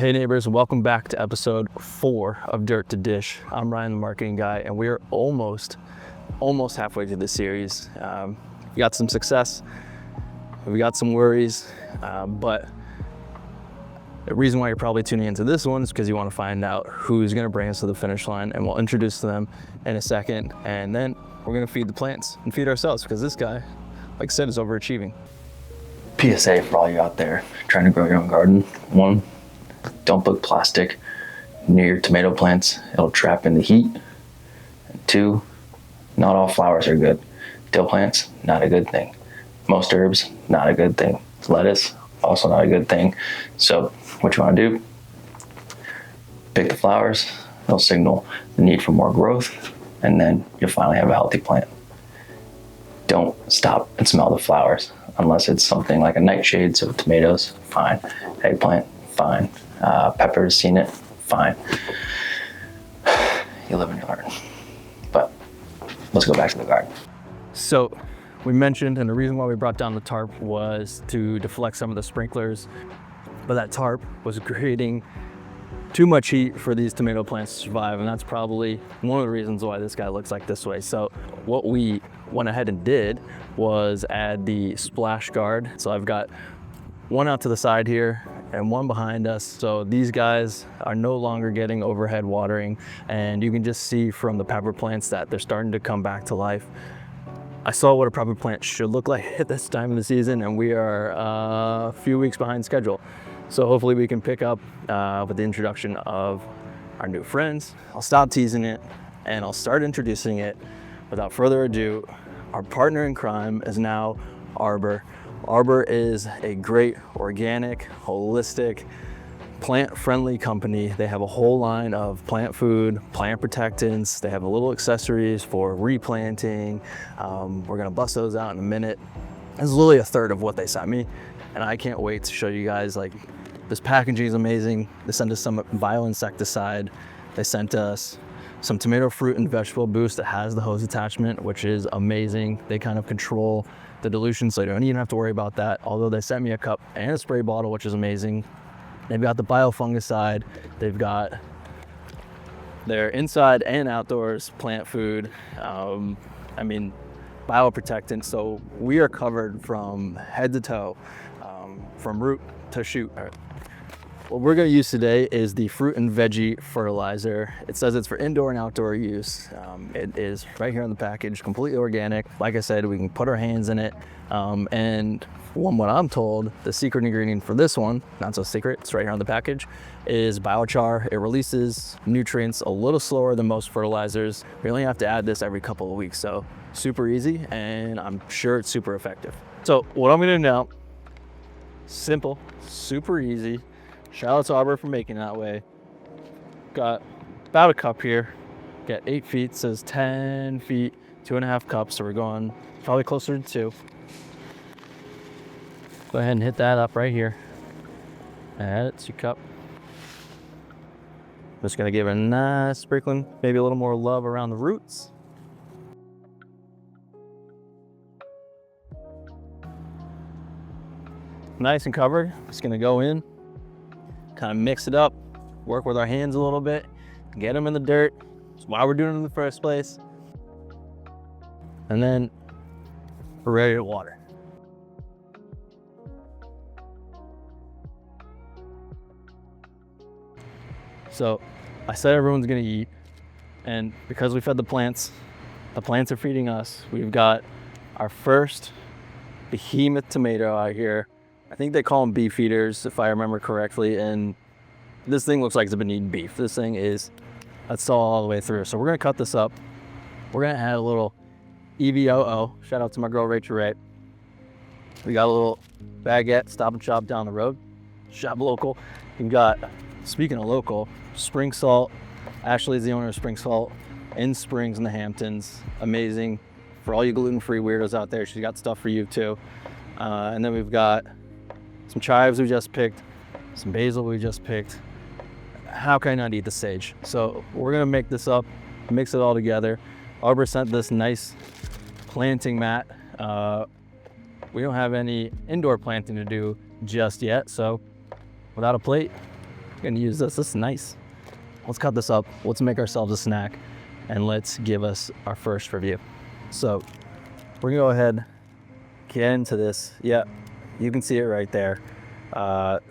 Hey neighbors, welcome back to episode 4 of Dirt to Dish. I'm Ryan, the marketing guy, and we're almost halfway through the series. We got some success, we got some worries, but the reason why you're probably tuning into this one is because you want to find out who's going to bring us to the finish line, and we'll introduce them in a second, and then we're going to feed the plants and feed ourselves, because this guy, like I said, is overachieving. PSA for all you out there trying to grow your own garden. 1, don't put plastic near your tomato plants. It'll trap in the heat. And 2, not all flowers are good. Dill plants, not a good thing. Most herbs, not a good thing. Lettuce, also not a good thing. So what you want to do, pick the flowers. They'll signal the need for more growth, and then you'll finally have a healthy plant. Don't stop and smell the flowers unless it's something like a nightshade. So tomatoes, fine. Eggplant, fine. Peppers, seen it, fine. You live and you learn. But let's go back to the garden. So we mentioned, and the reason why we brought down the tarp was to deflect some of the sprinklers, but that tarp was creating too much heat for these tomato plants to survive, and that's probably one of the reasons why this guy looks like this way. So what we went ahead and did was add the splash guard. So I've got one out to the side here and one behind us. So these guys are no longer getting overhead watering, and you can just see from the pepper plants that they're starting to come back to life. I saw what a pepper plant should look like at this time of the season, and we are a few weeks behind schedule. So hopefully we can pick up with the introduction of our new friends. I'll stop teasing it and I'll start introducing it. Without further ado, our partner in crime is now Arbor. Arbor is a great organic, holistic, plant-friendly company. They have a whole line of plant food, plant protectants. They have a little accessories for replanting. We're gonna bust those out in a minute. This is literally a third of what they sent me, and I can't wait to show you guys. Like, this packaging is amazing. They sent us some bioinsecticide. They sent us some tomato fruit and vegetable boost that has the hose attachment, which is amazing. They kind of control the dilution, so you don't even have to worry about that. Although they sent me a cup and a spray bottle, which is amazing. They've got the biofungicide. They've got their inside and outdoors plant food. Bioprotectant. So we are covered from head to toe, from root to shoot. What we're going to use today is the fruit and veggie fertilizer. It says it's for indoor and outdoor use. It is right here on the package, completely organic. Like I said, we can put our hands in it. And from what I'm told, the secret ingredient for this one, not so secret, it's right here on the package, is biochar. It releases nutrients a little slower than most fertilizers. We only have to add this every couple of weeks, so super easy, and I'm sure it's super effective. So what I'm going to do now, simple, super easy. Shout out to Arbor for making it that way. Got about a cup here. Got 8 feet, says 10 feet, 2.5 cups. So we're going probably closer to 2. Go ahead and hit that up right here. Add it to your cup. Just gonna give it a nice sprinkling, maybe a little more love around the roots. Nice and covered. Just gonna go in, kind of mix it up, work with our hands a little bit, get them in the dirt. That's why we're doing it in the first place. And then we're ready to water. So I said everyone's gonna eat, and because we fed the plants are feeding us. We've got our first behemoth tomato out here. I think they call them beef eaters, if I remember correctly, and this thing looks like it's been eating beef. This thing is, that's all the way through. So we're gonna cut this up. We're gonna add a little EVOO. Shout out to my girl Rachel Ray. We got a little baguette, Stop and Shop down the road. Shop local. We've got, speaking of local, Spring Salt. Ashley's the owner of Spring Salt in Springs in the Hamptons. Amazing. For all you gluten-free weirdos out there, she's got stuff for you too. And then we've got some chives we just picked, some basil we just picked. How can I not eat the sage? So we're gonna make this up, mix it all together. Arbor sent this nice planting mat. We don't have any indoor planting to do just yet, so without a plate, Gonna use this. This is nice. Let's cut this up. Let's make ourselves a snack, and let's give us our first review. So we're gonna go ahead, get into this. Yeah, you can see it right there.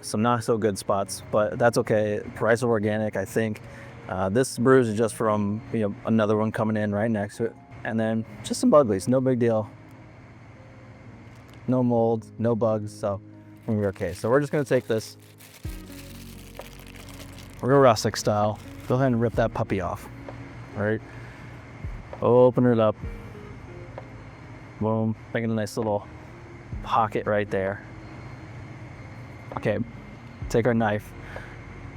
Some not so good spots, but that's okay. Price of organic, I think. This bruise is just from another one coming in right next to it, and then just some buglies. No big deal. No mold, no bugs, so we're okay. So we're just gonna take this. We're gonna rustic style. Go ahead and rip that puppy off. All right. Open it up. Boom. Making a nice little pocket right there. Okay. Take our knife.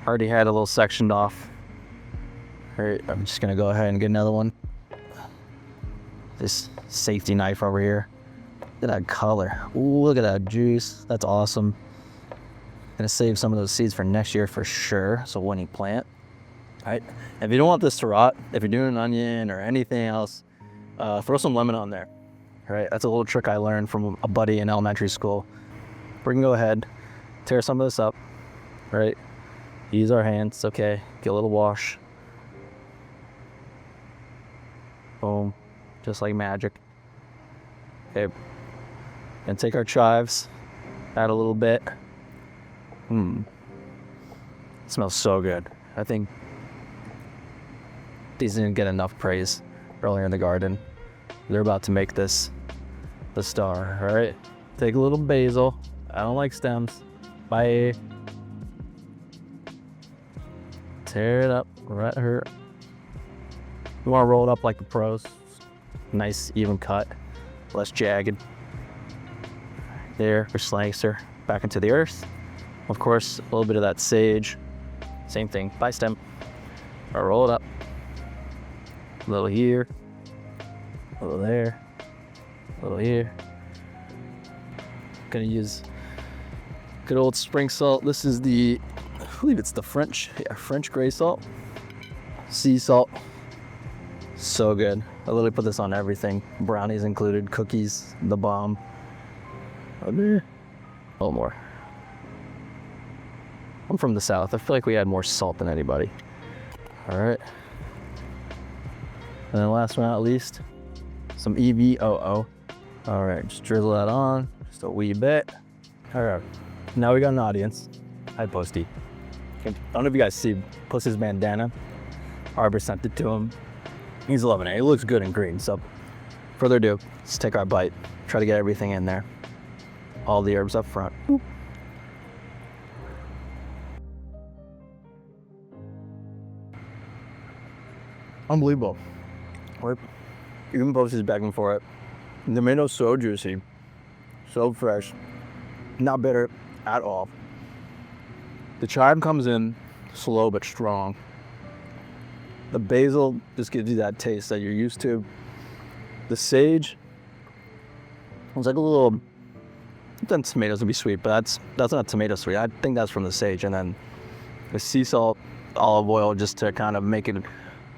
Already had a little sectioned off. All right. I'm just gonna go ahead and get another one. This safety knife over here. Look at that color. Ooh, look at that juice. That's awesome. Gonna save some of those seeds for next year for sure. So when you plant, all right. If you don't want this to rot, if you're doing an onion or anything else, throw some lemon on there. All right. That's a little trick I learned from a buddy in elementary school. We're gonna go ahead, tear some of this up. All right. Use our hands. Okay. Get a little wash. Boom. Just like magic. Okay. And take our chives, add a little bit. It smells so good. I think these didn't get enough praise earlier in the garden. They're about to make this the star. All right, take a little basil. I don't like stems. Bye. Tear it up right here. You want to roll it up like the pros. Nice even cut, less jagged. There, our slicer back into the earth. Of course, a little bit of that sage. Same thing, by stem. Or roll it up. A little here, a little there, a little here. Gonna use good old spring salt. This is I believe it's the French gray salt. Sea salt. So good. I literally put this on everything. Brownies included, cookies, the bomb. A little more. I'm from the South. I feel like we add more salt than anybody. All right. And then last but not least, some EVOO. All right, just drizzle that on, just a wee bit. All right, now we got an audience. Hi, Posty. I don't know if you guys see Pussy's bandana. Arbor sent it to him. He's loving it. It looks good in green. So, further ado, let's take our bite. Try to get everything in there. All the herbs up front. Boop. Unbelievable. Even Posty's begging for it. The tomato's so juicy, so fresh, not bitter at all. The chive comes in slow but strong. The basil just gives you that taste that you're used to. The sage, it's like a little, then tomatoes would be sweet, but that's not tomato sweet. I think that's from the sage. And then the sea salt, olive oil, just to kind of make it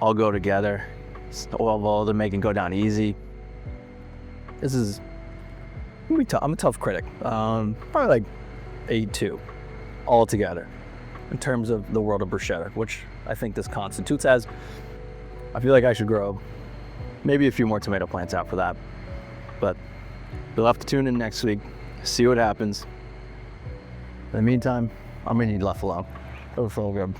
all go together. Olive oil to make it go down easy. This is, I'm a tough critic. Probably like 8.2 all together in terms of the world of bruschetta, which I think this constitutes as. I feel like I should grow maybe a few more tomato plants out for that. But you'll have to tune in next week, see what happens. In the meantime, I'm gonna need left alone. It'll feel good.